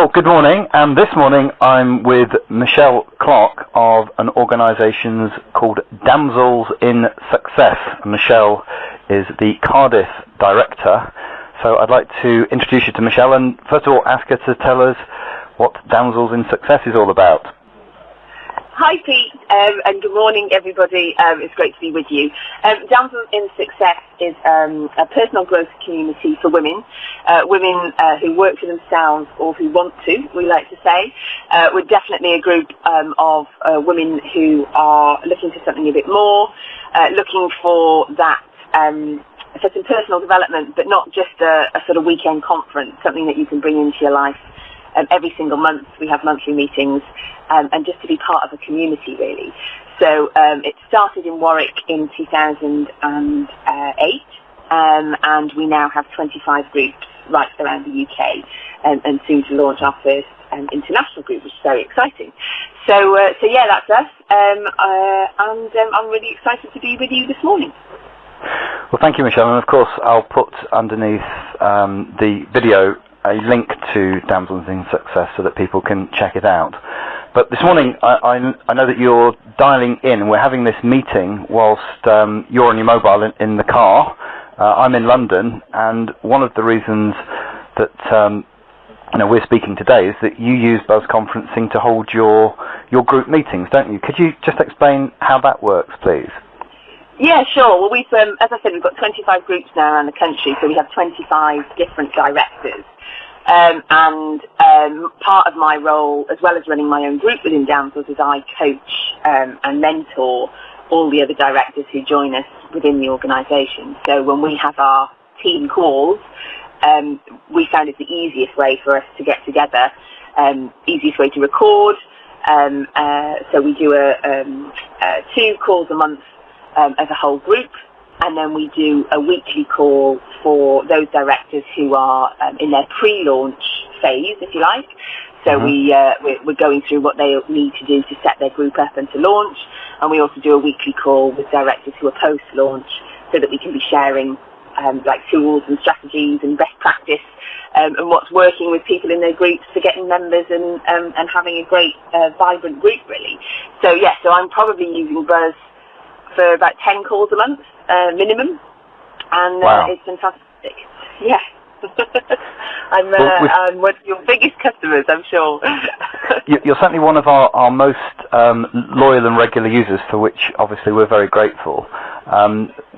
Well, good morning, and this morning I'm with Michelle Clarke of an organisation called Damsels in Success. Michelle is the Cardiff director, so I'd like to introduce you to Michelle and first of all ask her to tell us what Damsels in Success is all about. Hi Pete, and good morning everybody. It's great to be with you. Damsels in Success is a personal growth community for women, who work for themselves or who want to, we like to say. We're definitely a group of women who are looking for something a bit more, looking for that for some personal development, but not just a sort of weekend conference, something that you can bring into your life. Every single month we have monthly meetings, and just to be part of a community really. So it started in Warwick in 2008, and we now have 25 groups right around the UK, and soon to launch our first international group, which is very exciting. So yeah, that's us, and I'm really excited to be with you this morning. Well, thank you, Michelle, and of course I'll put underneath the video a link to Damsels in Success so that people can check it out. But this morning I know that you're dialing in. We're having this meeting whilst you're on your mobile in the car. I'm in London, and one of the reasons that we're speaking today is that you use buzz conferencing to hold your group meetings, don't you? Could you just explain how that works, please? Yeah, sure. Well, we've, as I said, we've got 25 groups now around the country, so we have 25 different directors. And part of my role, as well as running my own group within Damsels, is I coach and mentor all the other directors who join us within the organisation. So when we have our team calls, we found it the easiest way for us to get together, easiest way to record. So we do 2 calls a month as a whole group, and then we do a weekly call for those directors who are in their pre-launch phase, if you like. So we're going through what they need to do to set their group up and to launch, and we also do a weekly call with directors who are post-launch so that we can be sharing like tools and strategies and best practice and what's working with people in their groups for getting members and having a great vibrant group really. So yeah, so I'm probably using Buzz for about 10 calls a month minimum, and wow. It's fantastic. Yeah. I'm one of your biggest customers, I'm sure. You're certainly one of our most loyal and regular users, for which obviously we're very grateful.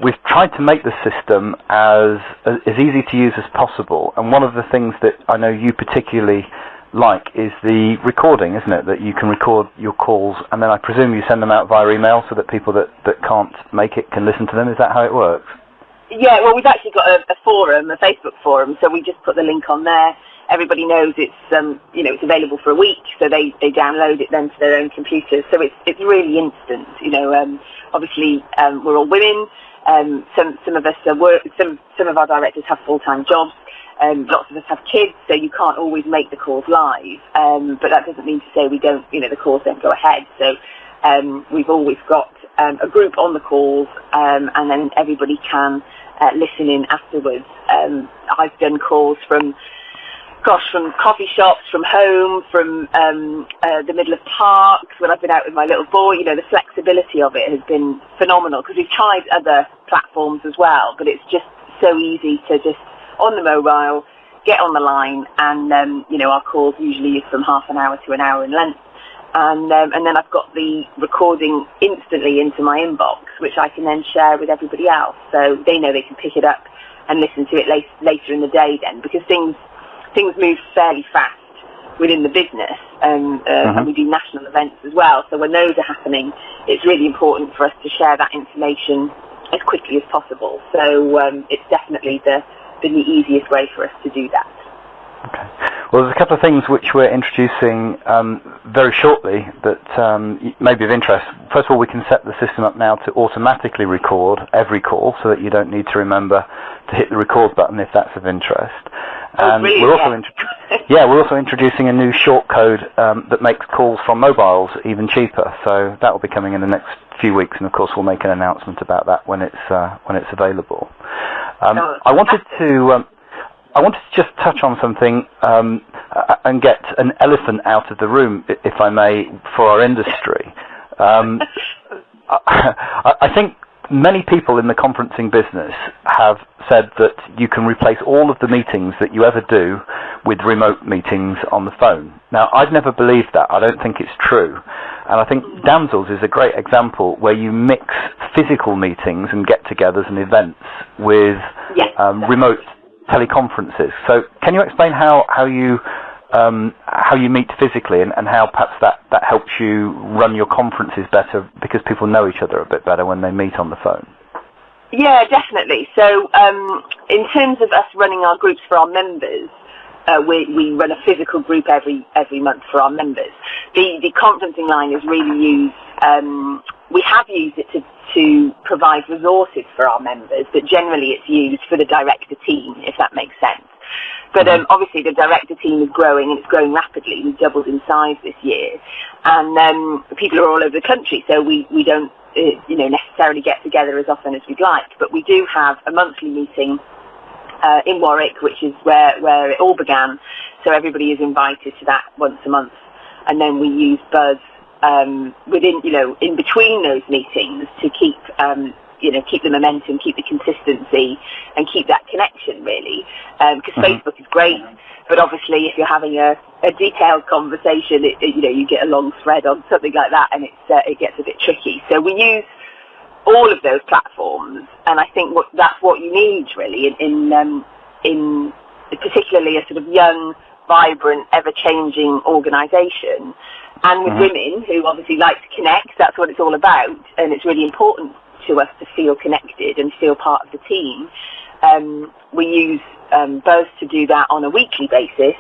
We've tried to make the system as easy to use as possible, and one of the things that I know you particularly like is the recording, isn't it? That you can record your calls, and then I presume you send them out via email so that people that can't make it can listen to them. Is that how it works? Yeah, well, we've actually got a forum, a Facebook forum, so we just put the link on there. Everybody knows it's it's available for a week, so they download it then to their own computers. So it's really instant. Obviously we're all women. Some of us are some of our directors have full-time jobs. Lots of us have kids, so you can't always make the calls live. But that doesn't mean to say we don't. The calls don't go ahead. So we've always got a group on the calls, and then everybody can listen in afterwards. I've done calls from coffee shops, from home, from the middle of parks when I've been out with my little boy. The flexibility of it has been phenomenal, because we've tried other platforms as well, but it's just so easy to just on the mobile get on the line, and our calls usually is from half an hour to an hour in length, and then I've got the recording instantly into my inbox, which I can then share with everybody else, so they know they can pick it up and listen to it later in the day then, because things move fairly fast within the business, and we do national events as well, so when those are happening, it's really important for us to share that information as quickly as possible. So it's definitely been the easiest way for us to do that. Okay. Well, there's a couple of things which we're introducing very shortly that may be of interest. First of all, we can set the system up now to automatically record every call, so that you don't need to remember to hit the record button if that's of interest. And we're also introducing a new short code that makes calls from mobiles even cheaper. So that will be coming in the next few weeks, and of course we'll make an announcement about that when it's available. I wanted to just touch on something. and get an elephant out of the room, if I may, for our industry. I think many people in the conferencing business have said that you can replace all of the meetings that you ever do with remote meetings on the phone. Now, I've never believed that. I don't think it's true. And I think Damsels is a great example where you mix physical meetings and get-togethers and events with remote teleconferences. So can you explain how you meet physically and how perhaps that helps you run your conferences better because people know each other a bit better when they meet on the phone? Yeah, definitely. So in terms of us running our groups for our members, we run a physical group every month for our members. The conferencing line is really used. We have used it to provide resources for our members, but generally it's used for the director team, if that makes sense. But obviously the director team is growing, and it's growing rapidly. We've doubled in size this year, and people are all over the country, so we don't necessarily get together as often as we'd like. But we do have a monthly meeting in Warwick, which is where it all began. So everybody is invited to that once a month, and then we use Buzz within, in between those meetings to keep keep the momentum, keep the consistency, and keep that connection, really. Because Facebook is great, but obviously if you're having a detailed conversation, you get a long thread on something like that, and it gets a bit tricky. So we use all of those platforms, and I think that's what you need, really, in particularly a sort of young, vibrant, ever-changing organisation. And with women who obviously like to connect, that's what it's all about, and it's really important to us to feel connected and feel part of the team. We use Buzz to do that on a weekly basis,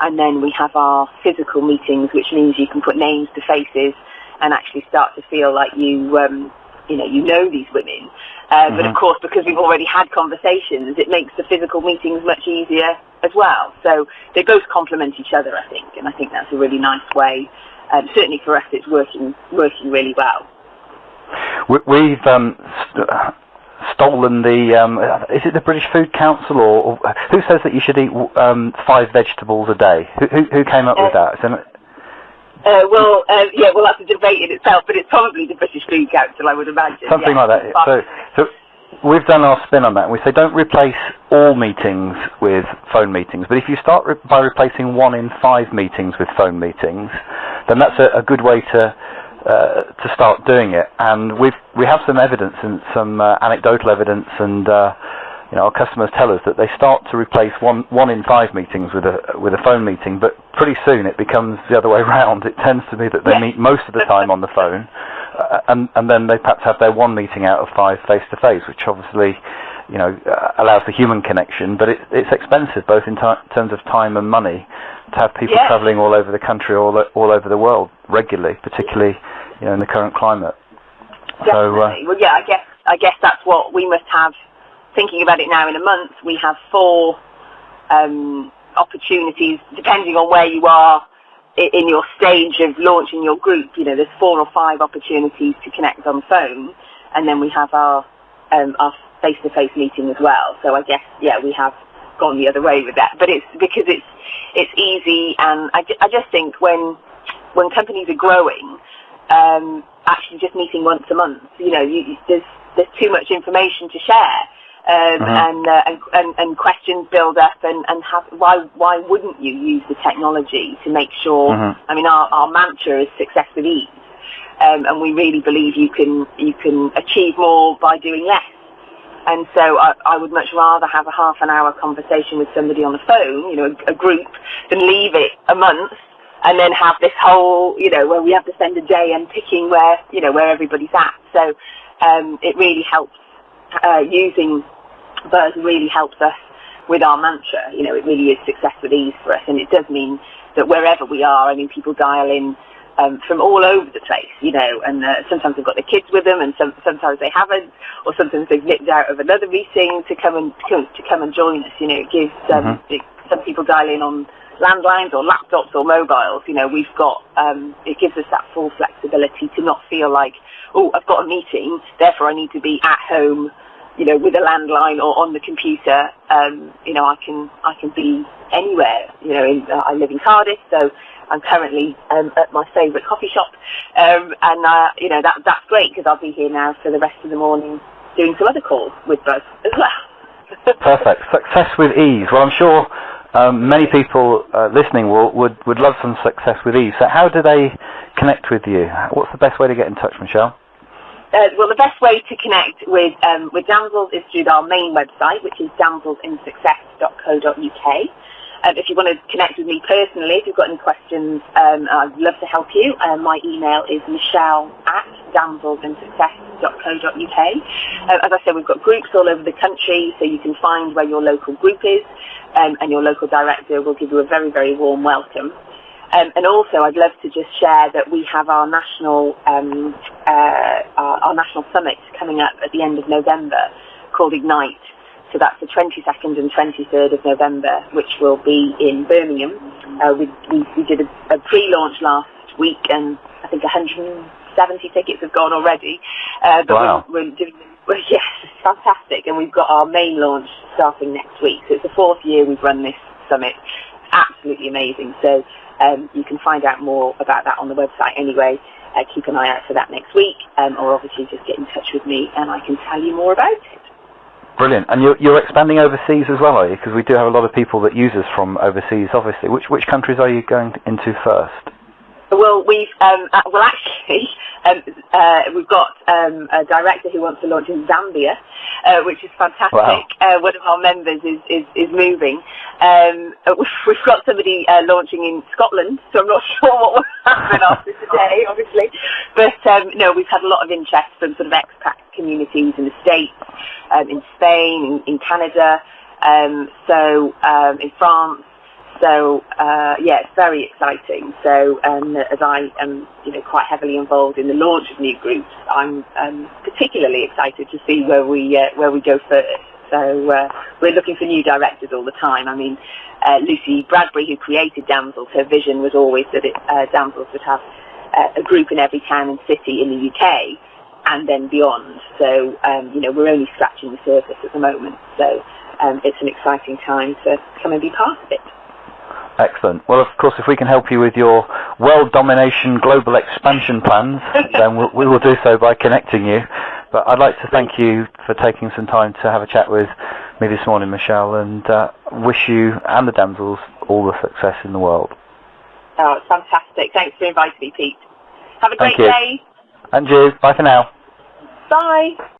and then we have our physical meetings, which means you can put names to faces and actually start to feel like you know these women. But of course, because we've already had conversations, it makes the physical meetings much easier as well. So they both complement each other, I think, and I think that's a really nice way. Certainly for us, it's working really well. We've stolen the, is it the British Food Council, or who says that you should eat 5 vegetables a day? Who came up with that? Well, that's a debate in itself, but it's probably the British Food Council, I would imagine. Something like that. So we've done our spin on that, and we say don't replace all meetings with phone meetings, but if you start by replacing 1 in 5 meetings with phone meetings, then that's a good way to start doing it. And we have some evidence and some anecdotal evidence, and our customers tell us that they start to replace 1 in 5 meetings with a phone meeting, but pretty soon it becomes the other way around. It tends to be that they meet most of the time on the phone, and then they perhaps have their 1 meeting out of 5 face to face, which obviously allows the human connection, but it's expensive both in terms of time and money to have people travelling all over the country, all over the world regularly, particularly in the current climate. Definitely. So, well, I guess that's what we must have. Thinking about it now, in a month we have 4 opportunities, depending on where you are in your stage of launching your group. There's 4 or 5 opportunities to connect on the phone, and then we have our face-to-face meeting as well. So I guess we have gone the other way with that, but it's because it's easy, and I just think when companies are growing, actually just meeting once a month, there's too much information to share. And questions build up, and why wouldn't you use the technology to make sure? I mean, our mantra is success with ease, and we really believe you can achieve more by doing less. And so I would much rather have a half an hour conversation with somebody on the phone, a group, than leave it a month and then have this whole, where we have to spend a day unpicking where everybody's at. So it really helps. Using Buzz really helps us with our mantra. It really is success with ease for us, and it does mean that wherever we are, people dial in from all over the place, and sometimes they've got their kids with them, and sometimes they haven't, or sometimes they've nipped out of another meeting to come and join us. It gives some people dial in on landlines or laptops or mobiles. We've got it gives us that full flexibility to not feel like, oh, I've got a meeting, therefore I need to be at home with a landline or on the computer, I can be anywhere. I live in Cardiff, so I'm currently at my favourite coffee shop, and that's great because I'll be here now for the rest of the morning doing some other calls with Buzz as well. Perfect. Success with ease. Well, I'm sure many people listening would love some success with ease. So how do they connect with you? What's the best way to get in touch, Michelle? Well, the best way to connect with Damsels is through our main website, which is damselsinsuccess.co.uk. If you want to connect with me personally, if you've got any questions, I'd love to help you. My email is michelle@damselsinsuccess.co.uk. As I said, we've got groups all over the country, so you can find where your local group is, and your local director will give you a very, very warm welcome. And also, I'd love to just share that we have our national summit coming up at the end of November called Ignite. So that's the 22nd and 23rd of November, which will be in Birmingham. We did a pre-launch last week, and I think 170 tickets have gone already. Wow. Yes, it's fantastic. And we've got our main launch starting next week. So it's the 4th year we've run this summit. Absolutely amazing. So you can find out more about that on the website anyway. Keep an eye out for that next week, or obviously just get in touch with me and I can tell you more about it. Brilliant. And you're expanding overseas as well, are you? Because we do have a lot of people that use us from overseas, obviously. Which countries are you going into first? Well, we've got a director who wants to launch in Zambia, which is fantastic. Wow. One of our members is moving. We've got somebody launching in Scotland, so I'm not sure what will happen after today, obviously. But no, we've had a lot of interest from sort of expat communities in the States, in Spain, in Canada, in France. So yeah, it's very exciting. So as I am, quite heavily involved in the launch of new groups, I'm particularly excited to see where we go first. So we're looking for new directors all the time. I mean, Lucy Bradbury, who created Damsels, her vision was always that Damsels would have a group in every town and city in the UK and then beyond. So we're only scratching the surface at the moment. So it's an exciting time to come and be part of it. Excellent. Well, of course, if we can help you with your world domination, global expansion plans, then we will do so by connecting you. But I'd like to thank you for taking some time to have a chat with me this morning, Michelle, and wish you and the Damsels all the success in the world. Oh, it's fantastic. Thanks for inviting me, Pete. Have a great day. And you. Bye for now. Bye.